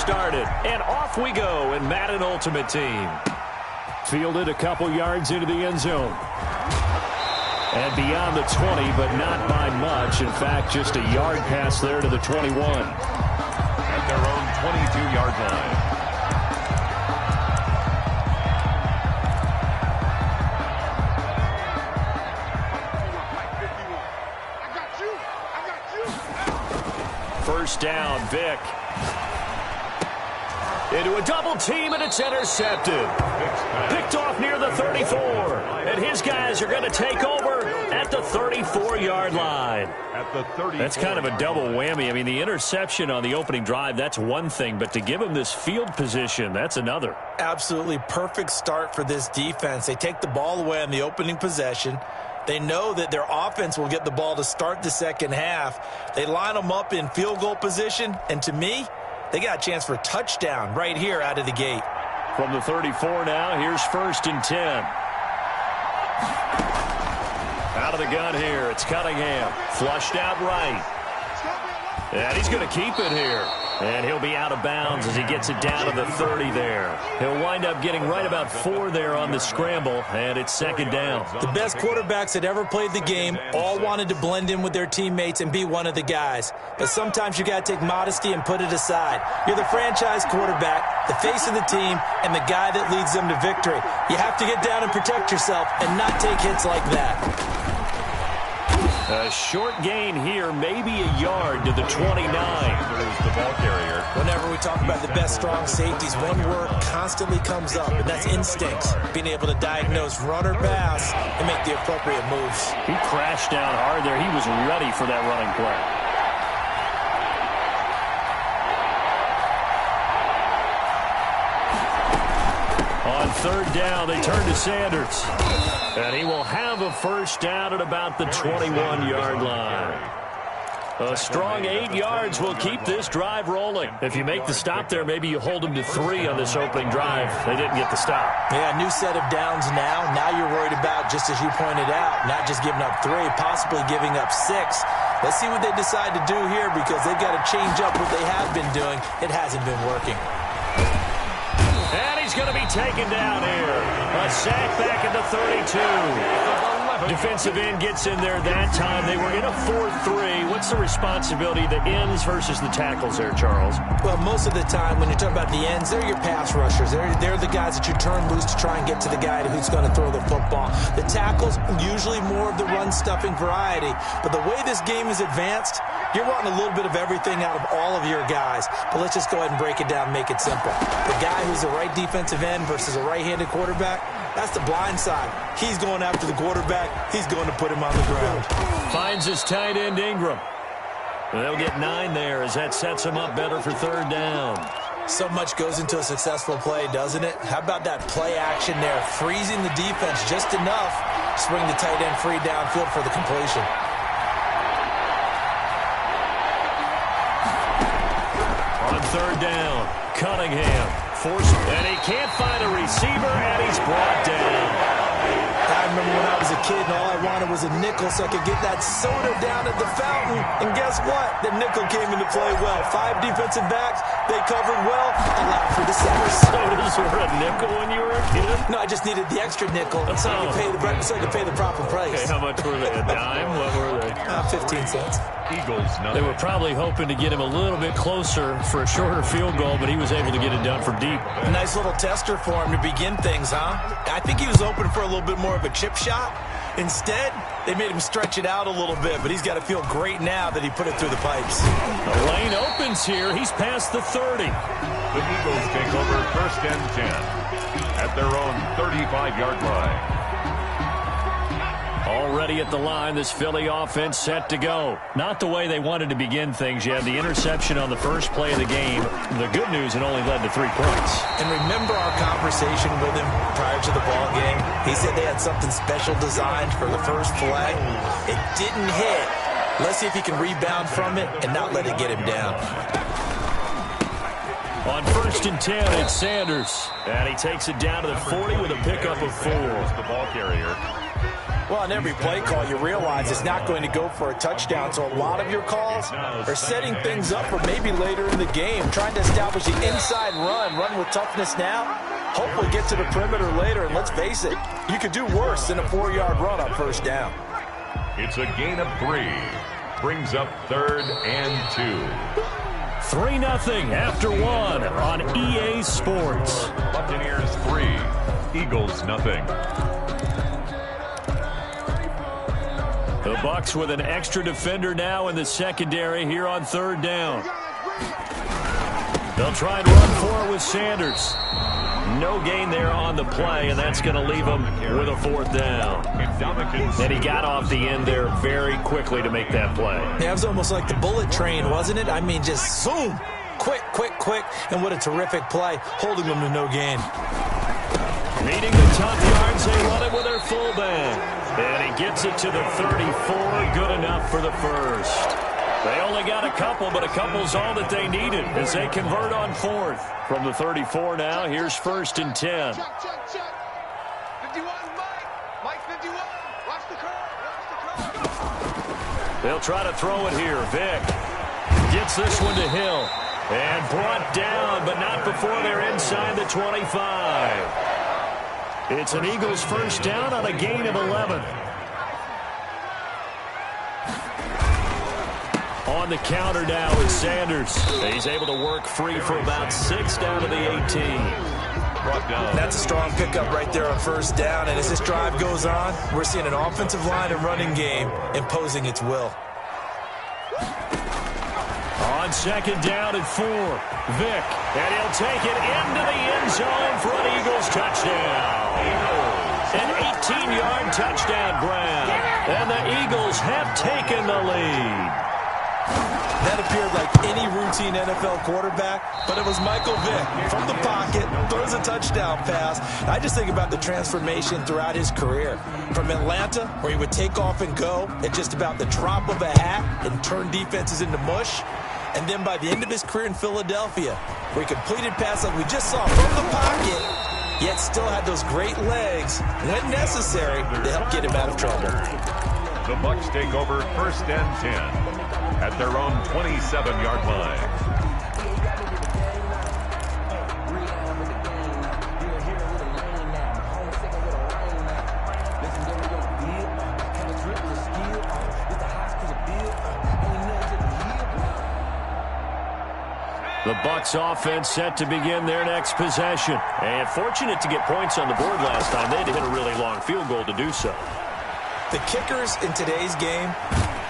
started. And off we go in Madden Ultimate Team. Fielded a couple yards into the end zone. And beyond the 20, but not by much. In fact, just a yard pass there to the 21. At their own 22-yard line. First down, Vic. Into a double team, and it's intercepted. Picked off near the 34. And his guys are going to take over at the 34-yard line. That's kind of a double whammy. I mean, the interception on the opening drive, that's one thing. But to give him this field position, that's another. Absolutely perfect start for this defense. They take the ball away on the opening possession. They know that their offense will get the ball to start the second half. They line them up in field goal position. And to me, they got a chance for a touchdown right here out of the gate. From the 34 now, here's 1st and 10. Out of the gun here, it's Cunningham. Flushed out right. And he's going to keep it here. And he'll be out of bounds as he gets it down to the 30 there. He'll wind up getting right about 4 there on the scramble, and it's 2nd down. The best quarterbacks that ever played the game all wanted to blend in with their teammates and be one of the guys. But sometimes you got to take modesty and put it aside. You're the franchise quarterback, the face of the team, and the guy that leads them to victory. You have to get down and protect yourself and not take hits like that. A short gain here, maybe a yard to the 29. There's the ball carrier. Whenever we talk about the best strong safeties, one word constantly comes up, and that's instincts. Being able to diagnose run or pass and make the appropriate moves. He crashed down hard there. He was ready for that running play. On 3rd down, they turn to Sanders. And he will have a first down at about the 21-yard line. A strong 8 yards will keep this drive rolling. If you make the stop there, maybe you hold them to 3 on this opening drive. They didn't get the stop. Yeah, new set of downs now. Now you're worried about, just as you pointed out, not just giving up 3, possibly giving up 6. Let's see what they decide to do here because they've got to change up what they have been doing. It hasn't been working. And he's going to be taken down here. A sack back at the 32. Defensive end gets in there that time. They were in a 4-3. What's the responsibility of the ends versus the tackles there, Charles? Well, most of the time when you talk about the ends, they're your pass rushers. They're the guys that you turn loose to try and get to the guy who's going to throw the football. The tackles, usually more of the run-stuffing variety. But the way this game is advanced, you're wanting a little bit of everything out of all of your guys. But let's just go ahead and break it down and make it simple. The guy who's a right defensive end versus a right-handed quarterback, that's the blind side. He's going after the quarterback. He's going to put him on the ground. Finds his tight end, Ingram. They'll get 9 there as that sets him up better for 3rd down. So much goes into a successful play, doesn't it? How about that play action there? Freezing the defense just enough. Swing the tight end free downfield for the completion. On 3rd down, Cunningham. And he can't find a receiver, and he's brought down. I remember when I was a kid and all I wanted was a nickel so I could get that soda down at the fountain. And guess what? The nickel came into play well. 5 defensive backs. They covered well. Allowed for the centers. Sodas were a nickel when you were a kid? No, I just needed the extra nickel so I could pay the proper price. Okay, how much were they? A dime? What were they? 15 cents. Eagles, they were probably hoping to get him a little bit closer for a shorter field goal, but he was able to get it done from deep. A nice little tester for him to begin things, huh? I think he was open for a little bit more of a chip shot. Instead, they made him stretch it out a little bit, but he's got to feel great now that he put it through the pipes. The lane opens here. He's past the 30. The Eagles take over 1st and 10 at their own 35-yard line. Already at the line, this Philly offense set to go. Not the way they wanted to begin things. You had the interception on the first play of the game. The good news, it only led to 3 points. And remember our conversation with him prior to the ball game? He said they had something special designed for the first play. It didn't hit. Let's see if he can rebound from it and not let it get him down. On 1st and 10, it's Sanders. And he takes it down to the 40 with a pickup of 4. The ball carrier. Well, on every play call, you realize it's not going to go for a touchdown, so a lot of your calls are setting things up for maybe later in the game, trying to establish the inside run with toughness now, hopefully get to the perimeter later, and let's face it, you could do worse than a 4-yard run on first down. It's a gain of 3. Brings up 3rd and 2. 3-0 after 1 on EA Sports. Buccaneers 3, Eagles 0. The Bucs with an extra defender now in the secondary here on 3rd down. They'll try and run for it with Sanders. No gain there on the play, and that's going to leave him with a 4th down. And he got off the end there very quickly to make that play. Yeah, it was almost like the bullet train, wasn't it? I mean, just zoom. Quick, and what a terrific play, holding them to no gain. Needing the tough yards, they run it with their fullback. And he gets it to the 34, good enough for the first. They only got a couple, but a couple's all that they needed as they convert on 4th. From the 34 now, here's 1st and 10. Check. 51, Mike 51. Watch the curve. They'll try to throw it here. Vick gets this one to Hill. And brought down, but not before they're inside the 25. It's an Eagles 1st down on a gain of 11. On the counter now is Sanders. He's able to work free for about 6 down to the 18. That's a strong pickup right there on 1st down, and as this drive goes on, we're seeing an offensive line and running game imposing its will. On 2nd down at 4, Vick, and he'll take it into the end zone for an Eagles touchdown. An 18-yard touchdown grab, and the Eagles have taken the lead. That appeared like any routine NFL quarterback, but it was Michael Vick from the pocket, throws a touchdown pass. I just think about the transformation throughout his career. From Atlanta, where he would take off and go at just about the drop of a hat and turn defenses into mush. And then by the end of his career in Philadelphia, where he completed passes like we just saw from the pocket, yet still had those great legs, when necessary, to help get him out of trouble. The Bucs take over 1st and 10 at their own 27-yard line. The Bucs offense set to begin their next possession. And fortunate to get points on the board last time. They had to hit a really long field goal to do so. The kickers in today's game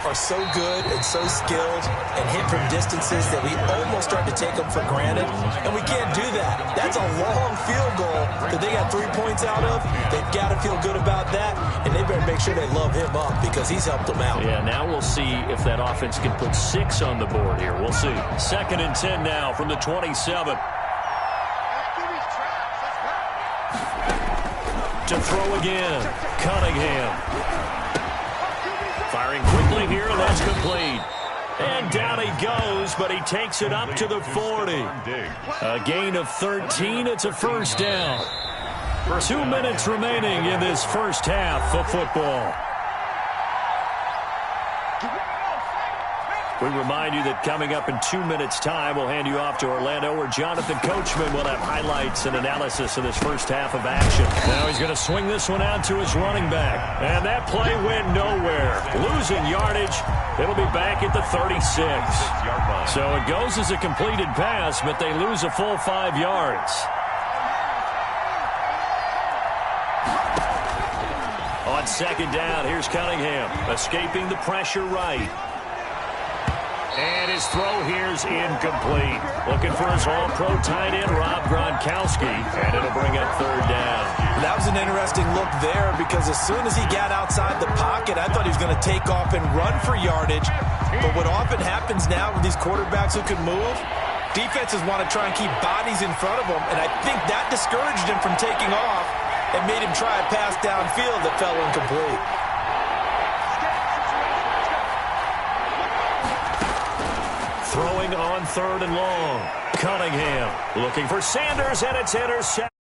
are so good and so skilled and hit from distances that we almost start to take them for granted, and we can't do that. That's a long field goal that they got 3 points out of. They've got to feel good about that, and they better make sure they love him up because he's helped them out. Yeah, now we'll see if that offense can put 6 on the board here. We'll see. 2nd and 10 now from the 27. To throw again, Cunningham. Firing quickly here, and that's complete. And down he goes, but he takes it up to the 40. A gain of 13. It's a 1st down. 2 minutes remaining in this first half of football. We remind you that coming up in 2 minutes' time, we'll hand you off to Orlando, where Jonathan Coachman will have highlights and analysis of this first half of action. Now he's going to swing this one out to his running back. And that play went nowhere. Losing yardage. It'll be back at the 36. So it goes as a completed pass, but they lose a full 5 yards. On 2nd down, here's Cunningham, escaping the pressure right. And his throw here's incomplete. Looking for his all-pro tight end, Rob Gronkowski, and it'll bring up 3rd down. That was an interesting look there because as soon as he got outside the pocket, I thought he was going to take off and run for yardage. But what often happens now with these quarterbacks who can move, defenses want to try and keep bodies in front of them, and I think that discouraged him from taking off and made him try a pass downfield that fell incomplete. Throwing on 3rd and long. Cunningham looking for Sanders, and it's intercepted.